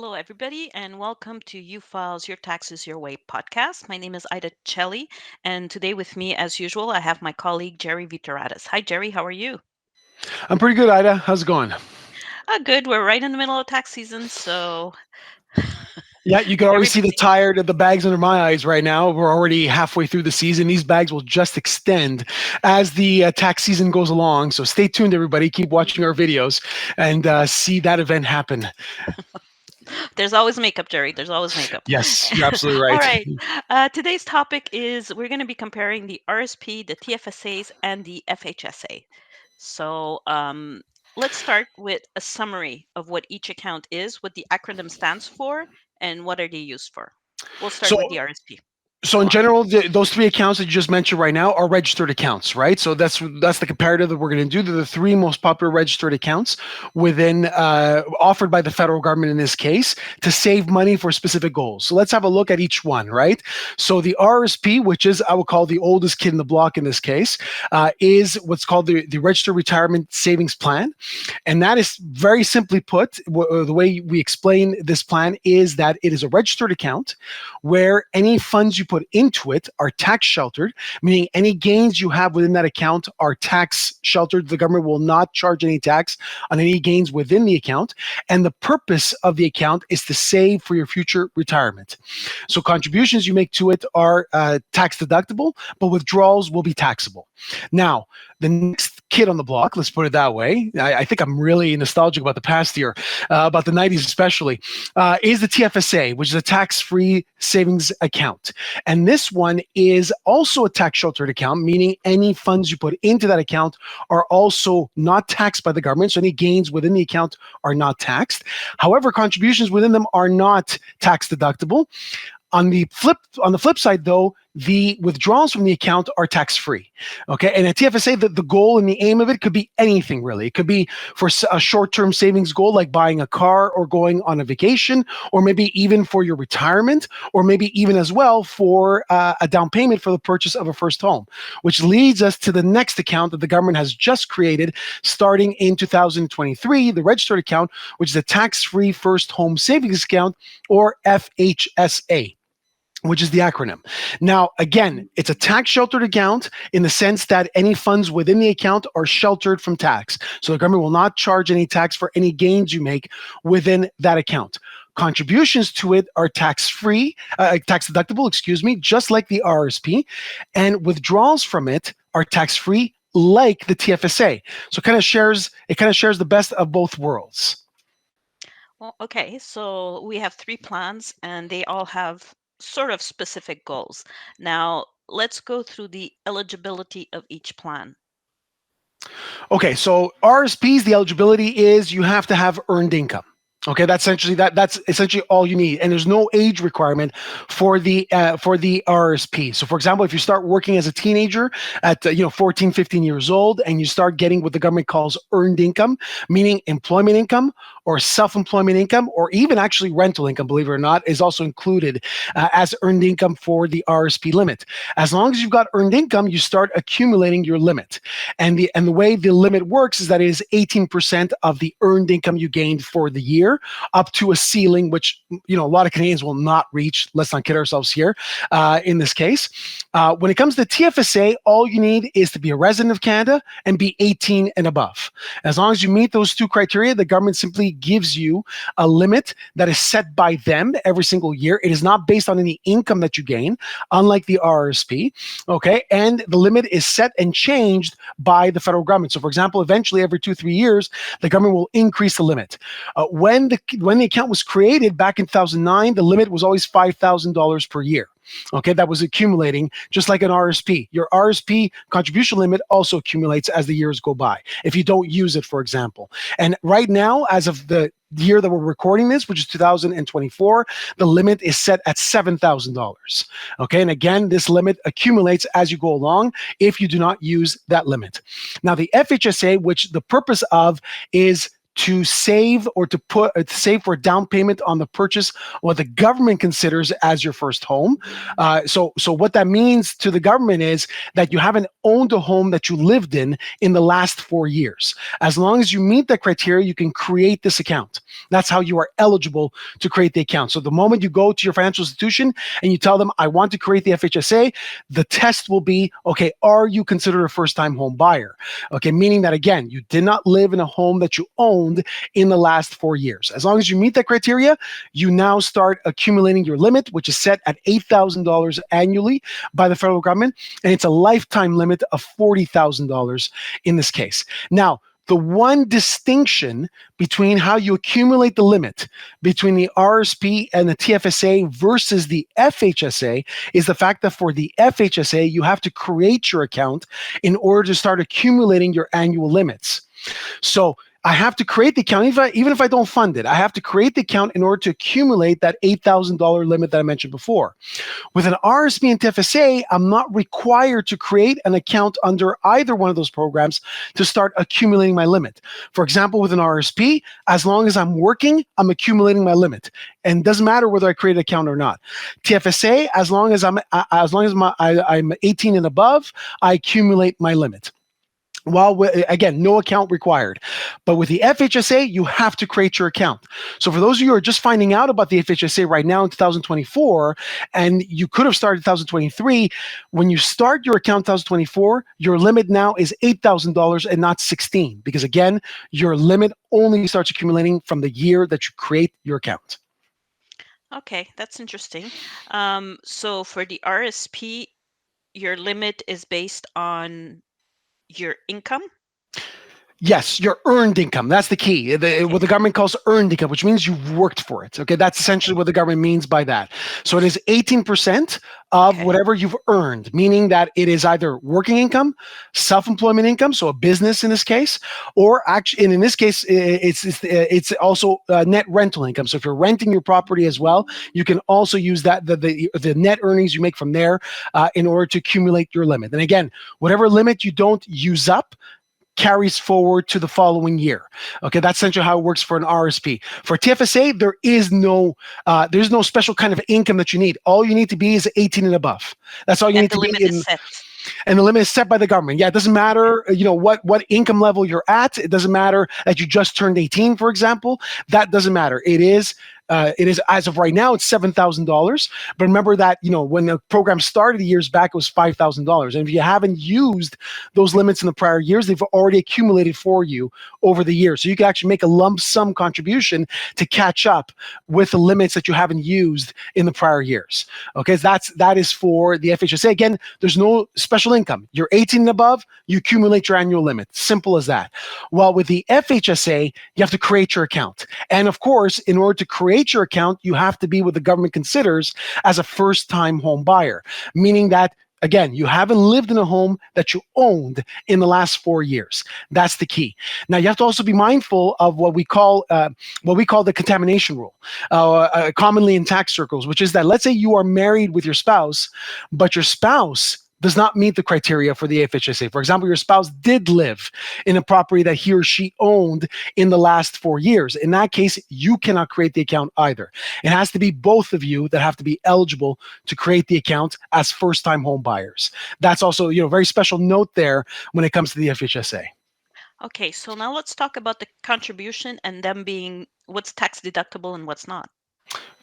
Hello, everybody, and welcome to You Files Your Taxes Your Way podcast. My name is Ida Celli, and today with me, as usual, I have my colleague Gerry Viteratis. Hi, Gerry, how are you? I'm pretty good, Ida. How's it going? Good. We're right in the middle of tax season, so Yeah, you can already very see the busy. tired of the bags under my eyes right now. We're already halfway through the season. These bags will just extend as the tax season goes along. So stay tuned, everybody. Keep watching our videos and see that event happen. There's always makeup, Gerry. There's always makeup. Yes, you're absolutely All right. right. Today's topic is we're going to be comparing the RSP, the TFSAs, and the FHSA. So let's start with a summary of what each account is, what the acronym stands for, and what are they used for. We'll start So with the RSP. So Go in on. general, those three accounts that you just mentioned right now are registered accounts, right? So that's the comparative that we're going to do. They're the three most popular registered accounts within offered by the federal government in this case to save money for specific goals. So let's have a look at each one, right? So the RSP, which is I would call the oldest kid in the block in this case, is what's called the Registered Retirement Savings Plan, and that is very simply put. The way we explain this plan is that it is a registered account where any funds you put into it are tax sheltered, meaning any gains you have within that account are tax sheltered. The government will not charge any tax on any gains within the account. And the purpose of the account is to save for your future retirement. So contributions you make to it are tax deductible, but withdrawals will be taxable. Now, the next kid on the block, let's put it that way, I think I'm really nostalgic about the past year, about the 90s especially, is the TFSA, which is a tax-free savings account. And this one is also a tax sheltered account, meaning any funds you put into that account are also not taxed by the government. So any gains within the account are not taxed. However, contributions within them are not tax deductible. On the flip side, though, the withdrawals from the account are tax free. Okay, and at TFSA, the goal and the aim of it could be anything really. It could be for a short term savings goal like buying a car or going on a vacation, or maybe even for your retirement, or maybe even as well for a down payment for the purchase of a first home. Which leads us to the next account that the government has just created starting in 2023, the registered account, which is a tax free first home savings account, or FHSA, which is the acronym. Now, again, it's a tax sheltered account in the sense that any funds within the account are sheltered from tax. So the government will not charge any tax for any gains you make within that account. Contributions to it are tax-free, tax deductible, excuse me, just like the RSP, and withdrawals from it are tax-free, like the TFSA. So it kind of shares the best of both worlds. Well, okay, so we have three plans, and they all have sort of specific goals. Now, let's go through the eligibility of each plan. Okay, so RSPs, the eligibility is you have to have earned income. Okay, that's essentially all you need, and there's no age requirement for the RSP. So, for example, if you start working as a teenager at 14, 15 years old, and you start getting what the government calls earned income, meaning employment income or self-employment income, or even actually rental income, believe it or not, is also included as earned income for the RSP limit. As long as you've got earned income, you start accumulating your limit, and the way the limit works is that it is 18% of the earned income you gained for the year, up to a ceiling, which a lot of Canadians will not reach. Let's not kid ourselves here. In this case, when it comes to TFSA, all you need is to be a resident of Canada and be 18 and above. As long as you meet those two criteria, the government simply gives you a limit that is set by them every single year. It is not based on any income that you gain, unlike the RRSP. Okay, and the limit is set and changed by the federal government. So, for example, eventually every 2-3 years, the government will increase the limit. When the account was created back in 2009, the limit was always $5,000 per year. Okay, that was accumulating just like an RSP. Your RSP contribution limit also accumulates as the years go by if you don't use it, for example. And right now, as of the year that we're recording this, which is 2024, the limit is set at $7,000. Okay, and again, this limit accumulates as you go along if you do not use that limit. Now, the FHSA, which the purpose of is to save or to save for a down payment on the purchase of what the government considers as your first home. So what that means to the government is that you haven't owned a home that you lived in the last 4 years. As long as you meet that criteria, you can create this account. That's how you are eligible to create the account. So the moment you go to your financial institution and you tell them, I want to create the FHSA, the test will be, okay, are you considered a first-time home buyer? Okay, meaning that, again, you did not live in a home that you owned in the last 4 years. As long as you meet that criteria, you now start accumulating your limit, which is set at $8,000 annually by the federal government, and it's a lifetime limit of $40,000 in this case. Now, the one distinction between how you accumulate the limit between the RRSP and the TFSA versus the FHSA is the fact that for the FHSA, you have to create your account in order to start accumulating your annual limits. So I have to create the account, even if I don't fund it, I have to create the account in order to accumulate that $8,000 limit that I mentioned before. With an RSP and TFSA, I'm not required to create an account under either one of those programs to start accumulating my limit. For example, with an RSP, as long as I'm working, I'm accumulating my limit. And it doesn't matter whether I create an account or not. TFSA, as long as I'm 18 and above, I accumulate my limit. While, again, no account required. But with the FHSA, you have to create your account. So for those of you who are just finding out about the FHSA right now in 2024, and you could have started 2023, when you start your account in 2024, your limit now is $8,000 and not 16, because again, your limit only starts accumulating from the year that you create your account. Okay, that's interesting. So for the RSP, your limit is based on your income? Yes, your earned income. That's the key. What the government calls earned income, which means you've worked for it. Okay, that's essentially what the government means by that. So it is 18% of whatever you've earned, meaning that it is either working income, self-employment income, so a business in this case, or actually, and in this case, it's also net rental income. So if you're renting your property as well, you can also use that the net earnings you make from there in order to accumulate your limit. And again, whatever limit you don't use up carries forward to the following year. Okay, that's essentially how it works for an RSP. For TFSA, there's no special kind of income that you need. All you need to be is 18 and above. That's all you And need the to be limit in. is set. And the limit is set by the government. Yeah, it doesn't matter, what income level you're at. It doesn't matter that you just turned 18, for example. That doesn't matter. It is as of right now, it's $7,000. But remember that, when the program started years back, it was $5,000. And if you haven't used those limits in the prior years, they've already accumulated for you over the years. So you can actually make a lump sum contribution to catch up with the limits that you haven't used in the prior years. Okay, so that is for the FHSA. Again, there's no special income. You're 18 and above, you accumulate your annual limit. Simple as that. While with the FHSA, you have to create your account. And of course, in order to create your account, you have to be what the government considers as a first-time home buyer, meaning that, again, you haven't lived in a home that you owned in the last 4 years. That's the key. Now, you have to also be mindful of what we call the contamination rule, commonly in tax circles, which is that, let's say you are married with your spouse, but your spouse does not meet the criteria for the FHSA. For example, your spouse did live in a property that he or she owned in the last 4 years. In that case, you cannot create the account either. It has to be both of you that have to be eligible to create the account as first-time home buyers. That's also, very special note there when it comes to the FHSA. Okay, so now let's talk about the contribution and them being what's tax deductible and what's not.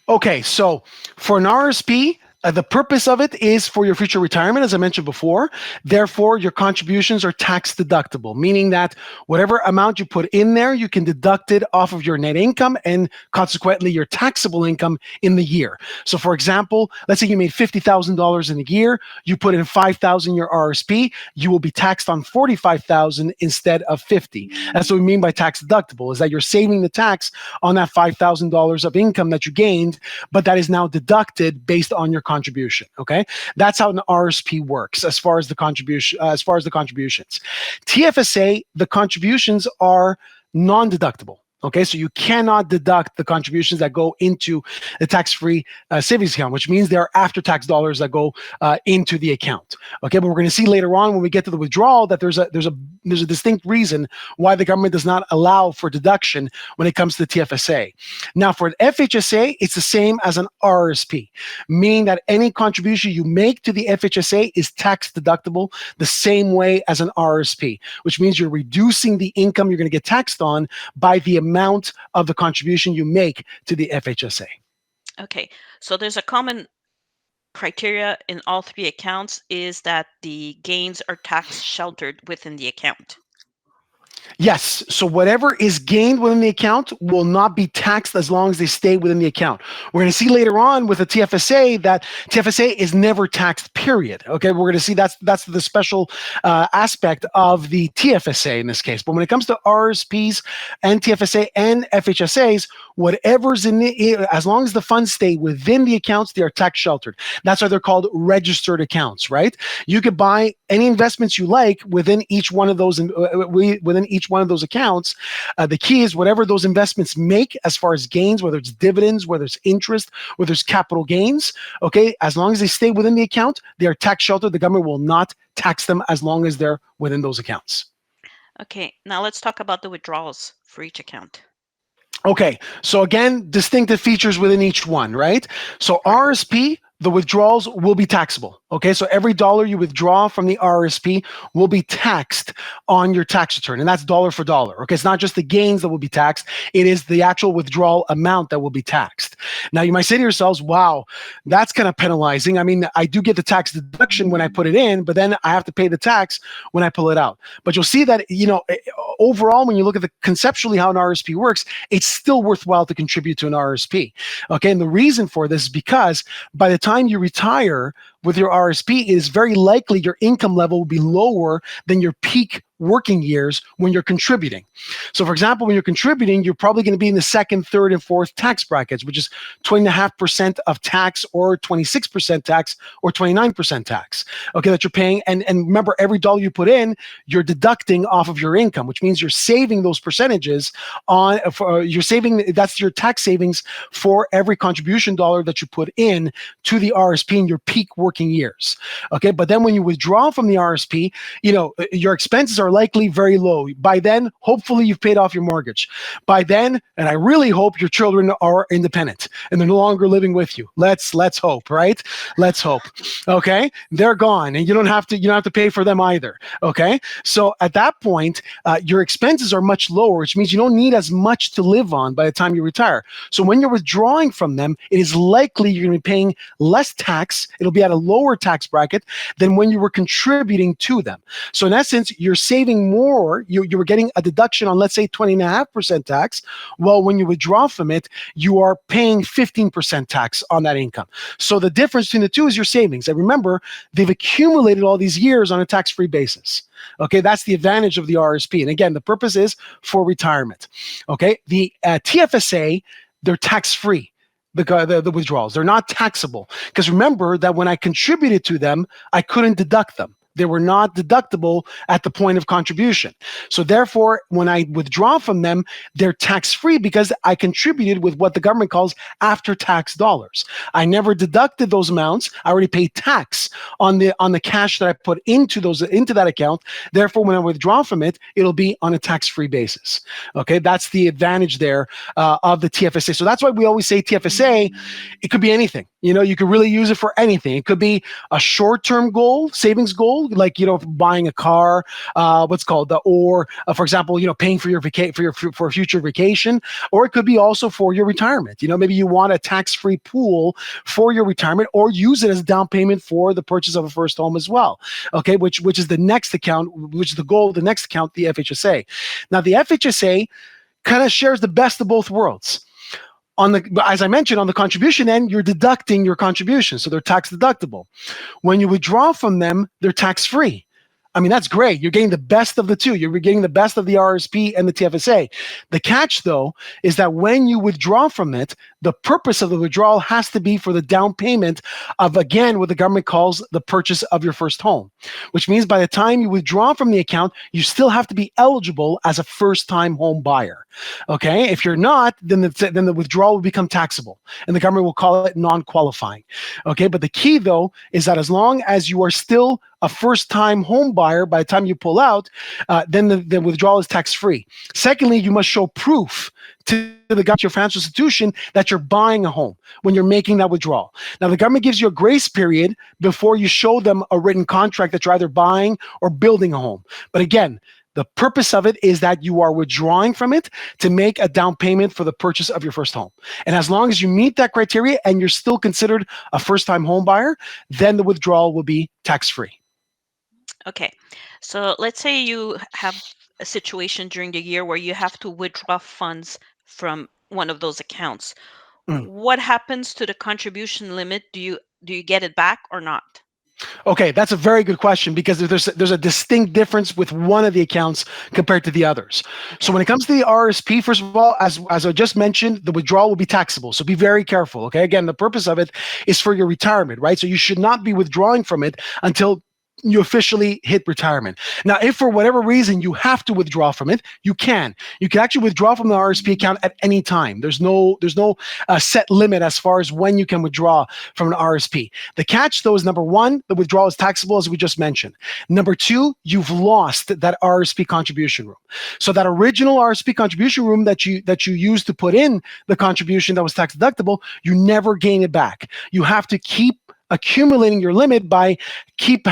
Okay, so for an RSP, the purpose of it is for your future retirement, as I mentioned before. Therefore, your contributions are tax deductible, meaning that whatever amount you put in there, you can deduct it off of your net income and consequently your taxable income in the year. So for example, let's say you made $50,000 in a year, you put in $5,000 in your RSP, you will be taxed on $45,000 instead of $50. That's what we mean by tax deductible, is that you're saving the tax on that $5,000 of income that you gained, but that is now deducted based on your contribution. Okay, that's how an RSP works as far as the contributions. TFSA, the contributions are non-deductible. Okay, so you cannot deduct the contributions that go into the tax-free savings account, which means there are after-tax dollars that go into the account. Okay, but we're going to see later on when we get to the withdrawal that there's a distinct reason why the government does not allow for deduction when it comes to the TFSA. Now, for an FHSA, it's the same as an RRSP, meaning that any contribution you make to the FHSA is tax deductible the same way as an RRSP, which means you're reducing the income you're going to get taxed on by the amount of the contribution you make to the FHSA. Okay, so there's a common criteria in all three accounts is that the gains are tax sheltered within the account. Yes. So whatever is gained within the account will not be taxed as long as they stay within the account. We're going to see later on with the TFSA that TFSA is never taxed, period. Okay. We're going to see that's the special aspect of the TFSA in this case. But when it comes to RSPs and TFSA and FHSAs, whatever's in as long as the funds stay within the accounts, they are tax sheltered. That's why they're called registered accounts, right? You could buy any investments you like within each one of those, within each one of those accounts. The key is whatever those investments make as far as gains, whether it's dividends, whether it's interest, whether it's capital gains, okay, as long as they stay within the account, they are tax sheltered. The government will not tax them as long as they're within those accounts. Okay, now let's talk about the withdrawals for each account. Okay, so again, distinctive features within each one, right? So RSP, the withdrawals will be taxable. Okay, so every dollar you withdraw from the RRSP will be taxed on your tax return, and that's dollar for dollar. Okay, it's not just the gains that will be taxed, it is the actual withdrawal amount that will be taxed. Now, you might say to yourselves, wow, that's kind of penalizing. I mean, I do get the tax deduction when I put it in, but then I have to pay the tax when I pull it out. But you'll see that, overall, when you look at the conceptually how an RRSP works, it's still worthwhile to contribute to an RRSP. Okay, and the reason for this is because by the time you retire with your RSP, it is very likely your income level will be lower than your peak working years when you're contributing. So for example, when you're contributing, you're probably going to be in the second, third, and fourth tax brackets, which is 20.5% of tax or 26% tax or 29% tax, okay, that you're paying. And remember, every dollar you put in, you're deducting off of your income, which means you're saving those percentages on, you're saving, that's your tax savings for every contribution dollar that you put in to the RSP in your peak working years. Okay, but then when you withdraw from the RSP, your expenses are likely very low. By then, hopefully you've paid off your mortgage. By then, and I really hope your children are independent and they're no longer living with you. Let's hope, right? Let's hope. Okay, they're gone, and you don't have to pay for them either. Okay, so at that point, your expenses are much lower, which means you don't need as much to live on by the time you retire. So when you're withdrawing from them, it is likely you're going to be paying less tax. It'll be at a lower tax bracket than when you were contributing to them. So in essence, you're saving more. You were getting a deduction on, let's say, 20.5% tax. Well, when you withdraw from it, you are paying 15% tax on that income. So the difference between the two is your savings. And remember, they've accumulated all these years on a tax-free basis. Okay, that's the advantage of the RSP. And again, the purpose is for retirement. Okay, the TFSA, they're tax-free. The withdrawals, they're not taxable, because remember that when I contributed to them, I couldn't deduct them. They were not deductible at the point of contribution. So therefore, when I withdraw from them, they're tax-free because I contributed with what the government calls after-tax dollars. I never deducted those amounts. I already paid tax on the cash that I put into that account. Therefore, when I withdraw from it, it'll be on a tax-free basis. Okay, that's the advantage there of the TFSA. So that's why we always say TFSA, it could be anything. You could really use it for anything. It could be a short-term goal, savings goal, like buying a car, for example, paying for your for a future vacation, or it could be also for your retirement. Maybe you want a tax-free pool for your retirement, or use it as a down payment for the purchase of a first home as well. Okay, which is the next account, which is the goal of the next account, the FHSA. Now, the FHSA kind of shares the best of both worlds. As I mentioned, on the contribution end, you're deducting your contribution, so they're tax deductible. When you withdraw from them, they're tax-free. I mean, that's great. You're getting the best of the two. You're getting the best of the RSP and the TFSA. The catch, though, is that when you withdraw from it, the purpose of the withdrawal has to be for the down payment of, again, what the government calls the purchase of your first home, which means by the time you withdraw from the account, you still have to be eligible as a first-time home buyer. Okay, if you're not, then the withdrawal will become taxable, and the government will call it non-qualifying. Okay, but the key though is that as long as you are still a first-time home buyer by the time you pull out, then the withdrawal is tax-free. Secondly, you must show proof to the government, your financial institution, that you're buying a home when you're making that withdrawal. Now, the government gives you a grace period before you show them a written contract that you're either buying or building a home. But again, the purpose of it is that you are withdrawing from it to make a down payment for the purchase of your first home. And as long as you meet that criteria and you're still considered a first-time home buyer, then the withdrawal will be tax-free. Okay, so let's say you have a situation during the year where you have to withdraw funds from one of those accounts. Mm. What happens to the contribution limit? Do you get it back or not? Okay, that's a very good question, because there's a distinct difference with one of the accounts compared to the others. So Okay. when it comes to the RSP, first of all, as I just mentioned, the withdrawal will be taxable. So be very careful. Okay, again, the purpose of it is for your retirement, right? So you should not be withdrawing from it until you officially hit retirement. Now, if for whatever reason you have to withdraw from it, you can. You can actually withdraw from the RSP account at any time. There's no set limit as far as when you can withdraw from an RSP. The catch, though, is number one, the withdrawal is taxable, as we just mentioned. Number two, you've lost that RSP contribution room. So that original RSP contribution room that you used to put in the contribution that was tax deductible, you never gain it back. You have to keep accumulating your limit by keep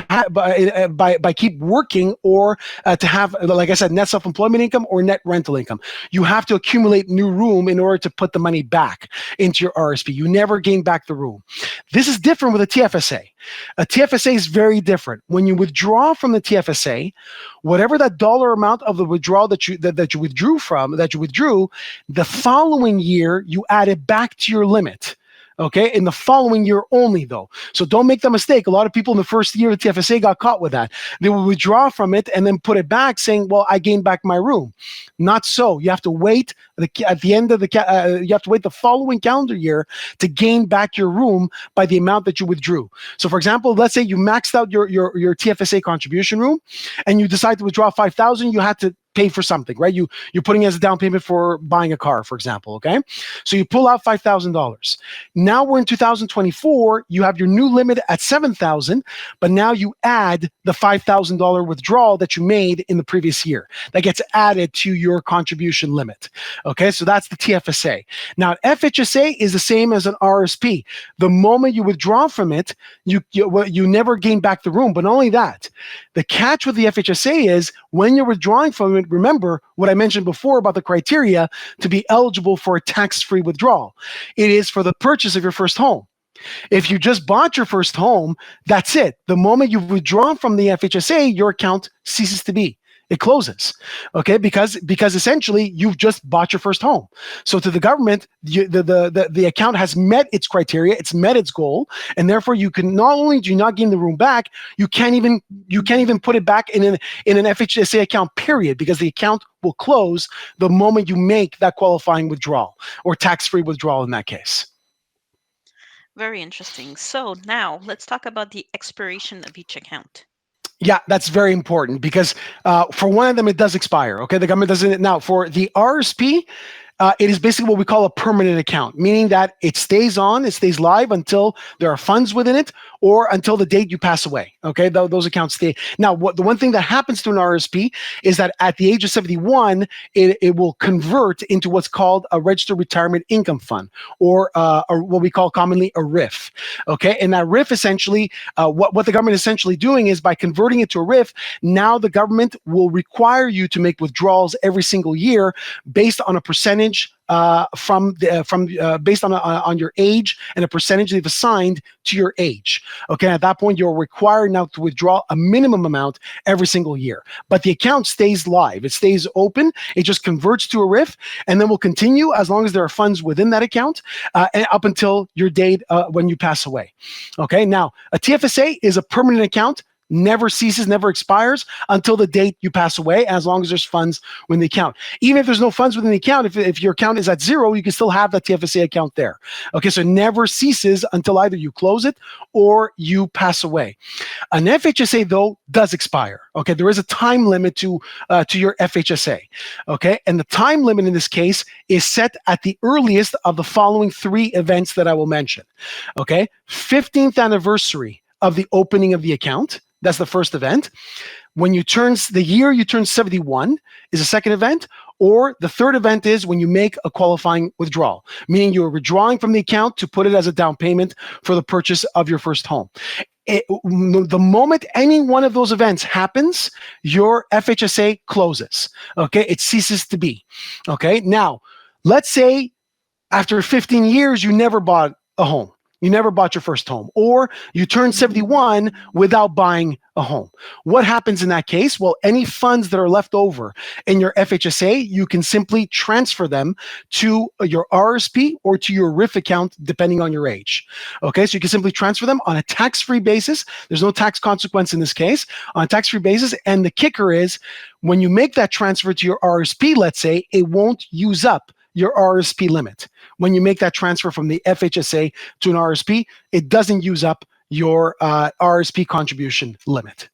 working, or to have, like I said, net self-employment income or net rental income. You have to accumulate new room in order to put the money back into your RSP. You never gain back the room. This is different with a TFSA. A TFSA is very different. When you withdraw from the TFSA, whatever that dollar amount of the withdrawal that you withdrew, the following year you add it back to your limit. Okay, in the following year only, though. So don't make the mistake. A lot of people in the first year of TFSA got caught with that. They will withdraw from it and then put it back, saying, "Well, I gained back my room." Not so. You have to wait at the end of you have to wait the following calendar year to gain back your room by the amount that you withdrew. So, for example, let's say you maxed out your TFSA contribution room, and you decide to withdraw 5,000. You had to pay for something, right? You're putting as a down payment for buying a car, for example. Okay, so you pull out $5,000. Now we're in 2024. You have your new limit at 7,000, but now you add the $5,000 withdrawal that you made in the previous year. That gets added to your contribution limit. Okay, so that's the TFSA. Now, FHSA is the same as an RSP. The moment you withdraw from it, you never gain back the room. But not only that, the catch with the FHSA is when you're withdrawing from it, remember what I mentioned before about the criteria to be eligible for a tax-free withdrawal. It is for the purchase of your first home. If you just bought your first home, that's it. The moment you withdraw from the FHSA, your account ceases to be. It closes, okay? Because essentially you've just bought your first home. So to the government, the account has met its criteria, it's met its goal, and therefore you can not only do you not gain the room back, you can't even put it back in an FHSA account, period, because the account will close the moment you make that qualifying withdrawal or tax-free withdrawal in that case. Very interesting. So now let's talk about the expiration of each account. Yeah, that's very important, because for one of them, it does expire. Okay, the government doesn't. Now, for the RSP, it is basically what we call a permanent account, meaning that it stays live until there are funds within it or until the date you pass away. Okay, those accounts stay. Now, the one thing that happens to an RSP is that at the age of 71, it will convert into what's called a registered retirement income fund, or what we call commonly a RIF. Okay, and that RIF essentially, what the government is essentially doing is by converting it to a RIF, now the government will require you to make withdrawals every single year based on a percentage based on your age and a percentage they've assigned to your age. Okay, at that point, you're required now to withdraw a minimum amount every single year. But the account stays live. It stays open. It just converts to a RIF, and then will continue as long as there are funds within that account and up until your date when you pass away. Okay, now, a TFSA is a permanent account. never ceases, never expires until the date you pass away, as long as there's funds within the account. Even if there's no funds within the account, if your account is at zero, you can still have that TFSA account there. Okay, so it never ceases until either you close it or you pass away. An FHSA, though, does expire. Okay, there is a time limit to your FHSA. Okay, and the time limit in this case is set at the earliest of the following three events that I will mention. Okay, 15th anniversary of the opening of the account. That's the first event. When the year you turn 71 is a second event, or the third event is when you make a qualifying withdrawal, meaning you're withdrawing from the account to put it as a down payment for the purchase of your first home. The moment any one of those events happens, your FHSA closes. Okay, it ceases to be. Okay, now let's say after 15 years you never bought a home. You never bought your first home, or you turned 71 without buying a home. What happens in that case? Well, any funds that are left over in your FHSA, you can simply transfer them to your RRSP or to your RIF account, depending on your age. Okay, so you can simply transfer them on a tax-free basis. There's no tax consequence in this case, on a tax-free basis. And the kicker is, when you make that transfer to your RRSP, let's say, it won't use up your RRSP limit. When you make that transfer from the FHSA to an RRSP, it doesn't use up your RRSP contribution limit.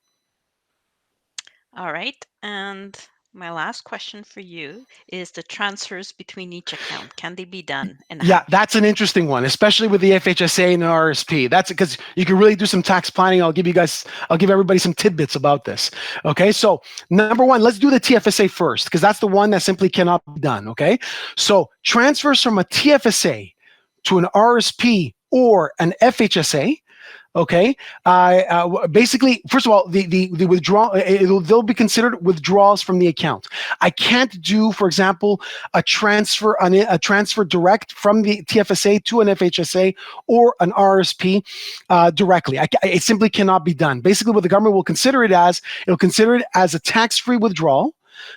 All right. And my last question for you is the transfers between each account. Can they be done in a Yeah, house? that's an interesting one, especially with the FHSA and the RRSP. That's because you can really do some tax planning. I'll give everybody some tidbits about this. Okay, so number one, let's do the TFSA first, because that's the one that simply cannot be done. Okay, so transfers from a TFSA to an RRSP or an FHSA. Okay. Basically, first of all, the withdrawal, they'll be considered withdrawals from the account. I can't do, for example, a transfer direct from the TFSA to an FHSA or an RSP directly. It simply cannot be done. Basically, what the government will consider it as, it'll consider it as a tax-free withdrawal.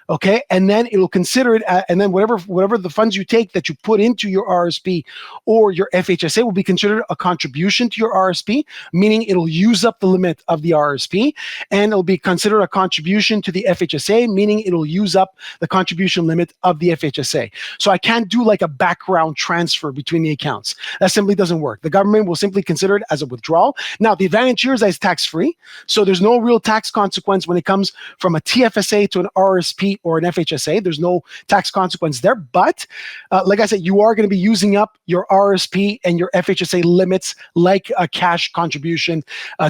Okay, and then it'll consider it, and then whatever the funds you take that you put into your RSP or your FHSA will be considered a contribution to your RSP, meaning it'll use up the limit of the RSP, and it'll be considered a contribution to the FHSA, meaning it'll use up the contribution limit of the FHSA. So I can't do like a background transfer between the accounts. That simply doesn't work. The government will simply consider it as a withdrawal. Now, the advantage here is that it's tax-free, so there's no real tax consequence when it comes from a TFSA to an RSP or an FHSA. There's no tax consequence there, but like I said, you are going to be using up your RSP and your FHSA limits like a cash contribution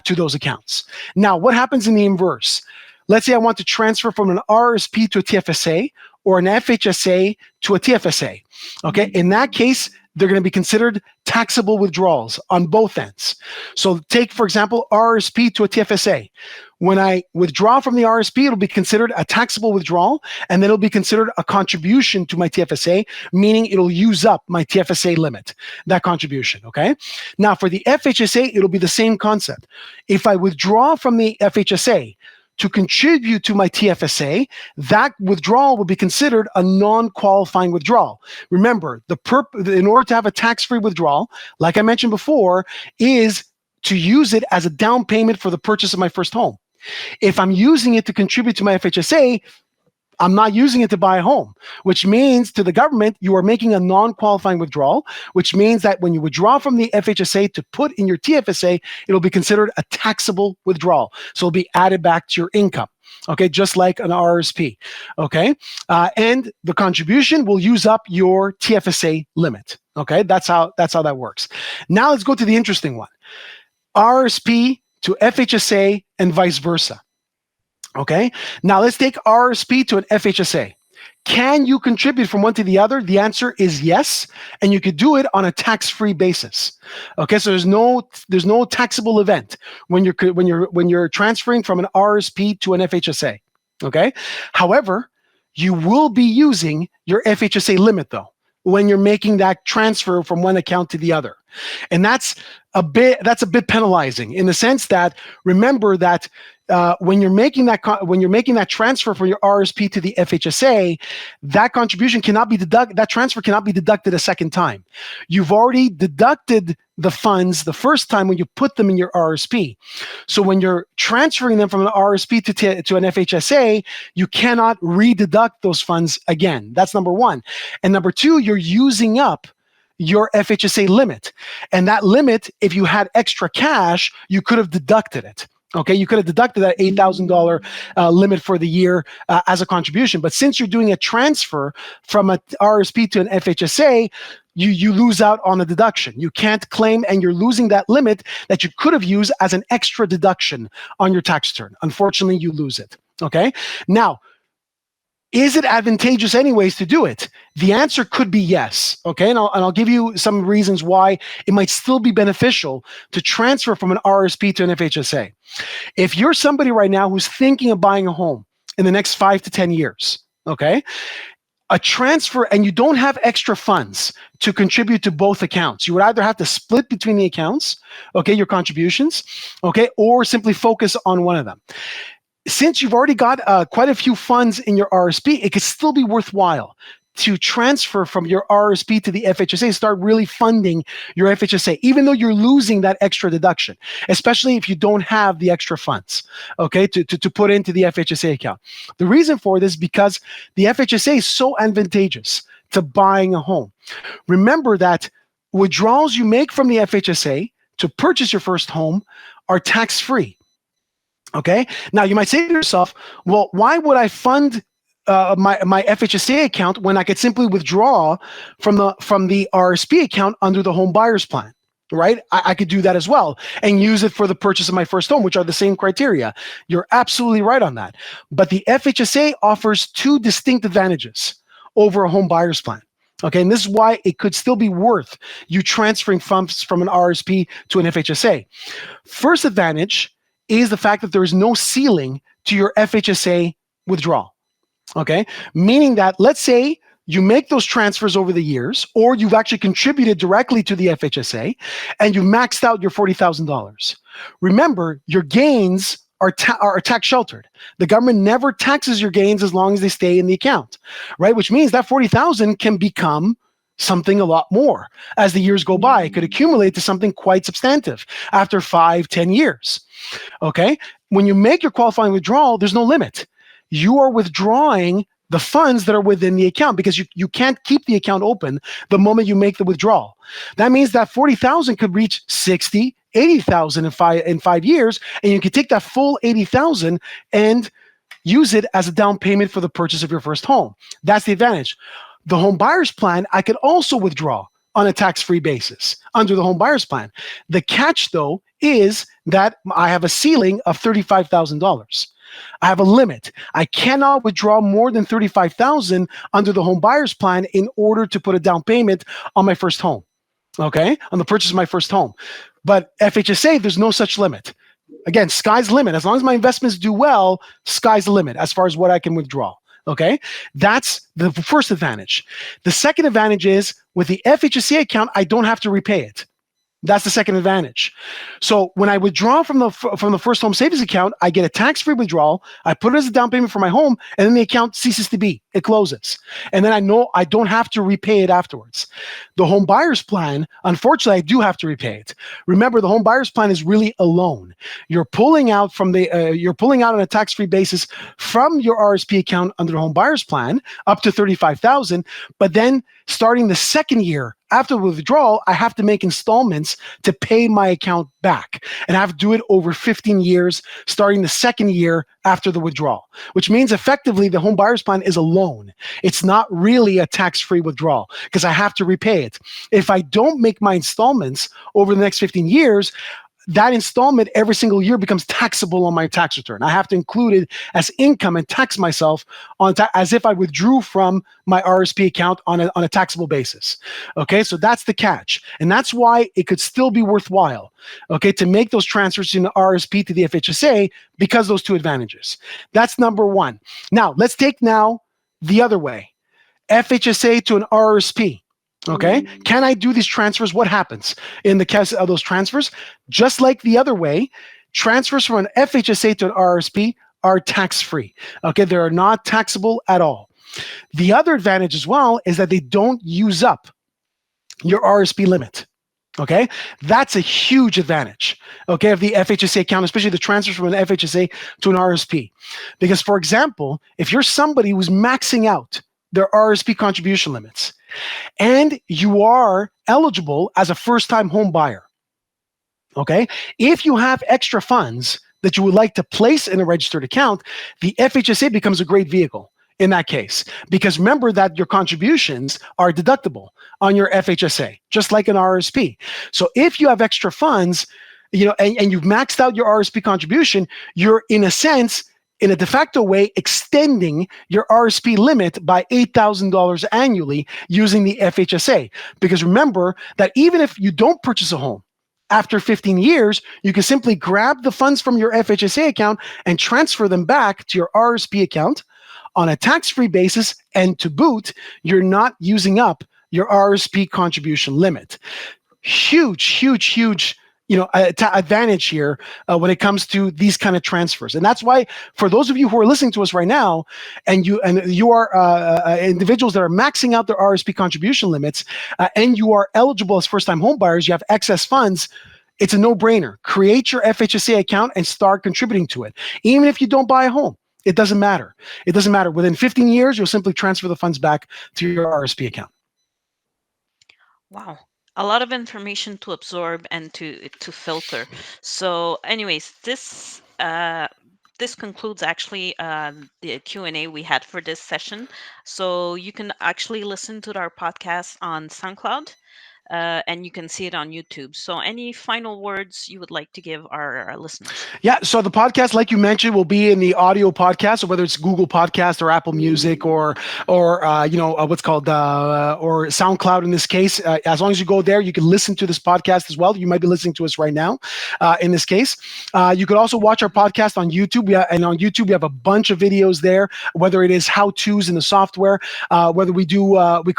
to those accounts. Now, what happens in the inverse? Let's say I want to transfer from an RSP to a TFSA or an FHSA to a TFSA. Okay, in that case, they're going to be considered taxable withdrawals on both ends. So take, for example, RRSP to a TFSA. When I withdraw from the RRSP, it'll be considered a taxable withdrawal, and then it'll be considered a contribution to my TFSA, meaning it'll use up my TFSA limit, that contribution, okay? Now, for the FHSA, it'll be the same concept. If I withdraw from the FHSA to contribute to my TFSA, that withdrawal will be considered a non-qualifying withdrawal. Remember, in order to have a tax-free withdrawal, like I mentioned before, is to use it as a down payment for the purchase of my first home. If I'm using it to contribute to my FHSA, I'm not using it to buy a home, which means to the government, you are making a non-qualifying withdrawal, which means that when you withdraw from the FHSA to put in your TFSA, it'll be considered a taxable withdrawal. So it'll be added back to your income. Okay, just like an RRSP. Okay, and the contribution will use up your TFSA limit. Okay, that's how that works. Now let's go to the interesting one. RRSP to FHSA and vice versa. Okay, now let's take RRSP to an FHSA. Can you contribute from one to the other? The answer is yes, and you could do it on a tax-free basis. Okay, so there's no taxable event when you're transferring from an RRSP to an FHSA. Okay, however, you will be using your FHSA limit though when you're making that transfer from one account to the other. And that's a bit penalizing in the sense that, remember that when you're making that transfer from your RSP to the FHSA, that contribution cannot be deducted. That transfer cannot be deducted a second time. You've already deducted the funds the first time when you put them in your RSP. So when you're transferring them from an RSP to an FHSA, you cannot rededuct those funds again. That's number one. And number two, you're using up your FHSA limit. And that limit, if you had extra cash, you could have deducted it. Okay, you could have deducted that $8,000 limit for the year as a contribution. But since you're doing a transfer from an RSP to an FHSA, you lose out on the deduction. You can't claim, and you're losing that limit that you could have used as an extra deduction on your tax return. Unfortunately, you lose it. Okay, now, is it advantageous anyways to do it? The answer could be yes, okay? And I'll give you some reasons why it might still be beneficial to transfer from an RSP to an FHSA. If you're somebody right now who's thinking of buying a home in the next 5 to 10 years, okay? A transfer, and you don't have extra funds to contribute to both accounts. You would either have to split between the accounts, okay, your contributions, okay, or simply focus on one of them. Since you've already got quite a few funds in your RSP, it could still be worthwhile to transfer from your RSP to the FHSA, start really funding your FHSA, even though you're losing that extra deduction, especially if you don't have the extra funds, okay, to put into the FHSA account. The reason for this is because the FHSA is so advantageous to buying a home. Remember that withdrawals you make from the FHSA to purchase your first home are tax-free. Okay. Now you might say to yourself, well, why would I fund my FHSA account when I could simply withdraw from the RSP account under the home buyers plan? Right? I could do that as well and use it for the purchase of my first home, which are the same criteria. You're absolutely right on that. But the FHSA offers two distinct advantages over a home buyers plan. Okay, and this is why it could still be worth you transferring funds from an RSP to an FHSA. First advantage is the fact that there is no ceiling to your FHSA withdrawal, okay? Meaning that, let's say you make those transfers over the years, or you've actually contributed directly to the FHSA, and you've maxed out your $40,000. Remember, your gains are tax sheltered. The government never taxes your gains as long as they stay in the account, right? Which means that $40,000 can become something a lot more as the years go by. It could accumulate to something quite substantive after 5, 10 years. Okay. When you make your qualifying withdrawal, there's no limit. You are withdrawing the funds that are within the account because you can't keep the account open the moment you make the withdrawal. That means that 40,000 could reach 60, 80,000 in 5 years, and you can take that full 80,000 and use it as a down payment for the purchase of your first home. That's the advantage. The home buyer's plan, I could also withdraw on a tax-free basis under the home buyer's plan. The catch, though, is that I have a ceiling of $35,000. I have a limit. I cannot withdraw more than $35,000 under the home buyer's plan in order to put a down payment on my first home, okay, on the purchase of my first home. But FHSA, there's no such limit. Again, sky's the limit. As long as my investments do well, sky's the limit as far as what I can withdraw. Okay, that's the first advantage. The second advantage is with the FHSA account, I don't have to repay it. That's the second advantage. So when I withdraw from the first home savings account, I get a tax-free withdrawal. I put it as a down payment for my home, and then the account ceases to be. It closes. And then I know I don't have to repay it afterwards. The home buyer's plan, unfortunately, I do have to repay it. Remember, the home buyer's plan is really a loan. You're pulling out on a tax-free basis from your RSP account under the home buyer's plan up to $35,000, but then starting the second year after the withdrawal, I have to make installments to pay my account back. And I have to do it over 15 years, starting the second year after the withdrawal, which means effectively the home buyer's plan is a loan. It's not really a tax-free withdrawal because I have to repay it. If I don't make my installments over the next 15 years, that installment every single year becomes taxable on my tax return. I have to include it as income and tax myself as if I withdrew from my RSP account on a taxable basis. Okay, so that's the catch. And that's why it could still be worthwhile, okay, to make those transfers in the RSP to the FHSA because those two advantages. That's number one. Now, let's take the other way. FHSA to an RRSP. Okay. Can I do these transfers? What happens in the case of those transfers? Just like the other way, Transfers from an FHSA to an RRSP are tax-free. Okay, they are not taxable at all. The other advantage as well is that they don't use up your RSP limit. Okay, that's a huge advantage. Okay, of the FHSA account, especially the transfers from an FHSA to an RSP. Because, for example, if you're somebody who's maxing out their RSP contribution limits and you are eligible as a first time home buyer, okay, if you have extra funds that you would like to place in a registered account, the FHSA becomes a great vehicle in that case. Because remember that your contributions are deductible on your FHSA, just like an RSP. So if you have extra funds, and you've maxed out your RSP contribution, you're in a sense, in a de facto way, extending your RSP limit by $8,000 annually using the FHSA. Because remember that even if you don't purchase a home, after 15 years, you can simply grab the funds from your FHSA account and transfer them back to your RSP account on a tax-free basis, and to boot, you're not using up your RSP contribution limit. Huge advantage here when it comes to these kind of transfers. And that's why, for those of you who are listening to us right now, and you are individuals that are maxing out their RSP contribution limits, and you are eligible as first-time home buyers, you have excess funds, it's a no-brainer. Create your FHSA account and start contributing to it. Even if you don't buy a home, it doesn't matter. It doesn't matter. Within 15 years, you'll simply transfer the funds back to your RSP account. Wow. A lot of information to absorb and to filter. So, anyways, this concludes actually the Q&A we had for this session. So you can actually listen to our podcast on SoundCloud, and you can see it on YouTube. So, any final words you would like to give our listeners? Yeah, so the podcast, like you mentioned, will be in the audio podcast, so whether it's Google Podcast or Apple Music or what's called or SoundCloud in this case. As long as you go there, you can listen to this podcast as well. You might be listening to us right now. In this case, you could also watch our podcast on YouTube. And on YouTube, we have a bunch of videos there. Whether it is how-tos in the software, whether we do we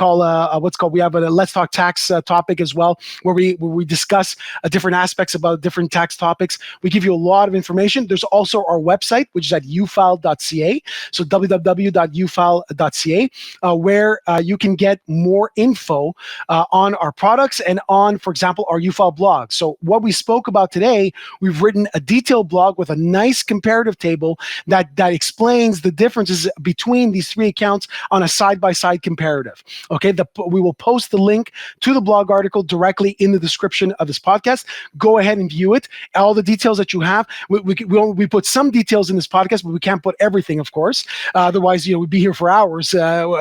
have a Let's Talk Tax topic as well, where we discuss different aspects about different tax topics. We give you a lot of information. There's also our website, which is at ufile.ca. So www.ufile.ca, where you can get more info on our products and on, for example, our UFile blog. So what we spoke about today, we've written a detailed blog with a nice comparative table that explains the differences between these three accounts on a side-by-side comparative. Okay, we will post the link to the blog article directly in the description of this podcast. Go ahead and view it. All the details that you have, we put some details in this podcast, but we can't put everything, of course. Otherwise, we'd be here for hours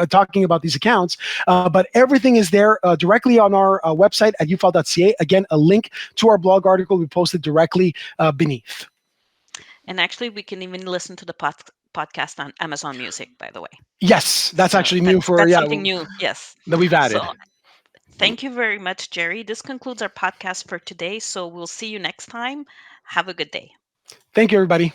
talking about these accounts. But everything is there directly on our website at ufile.ca. Again, a link to our blog article we posted directly beneath. And actually, we can even listen to the podcast on Amazon Music, by the way. Yes, that's actually new that's something new. Yes, that we've added. So, thank you very much, Gerry. This concludes our podcast for today. So we'll see you next time. Have a good day. Thank you, everybody.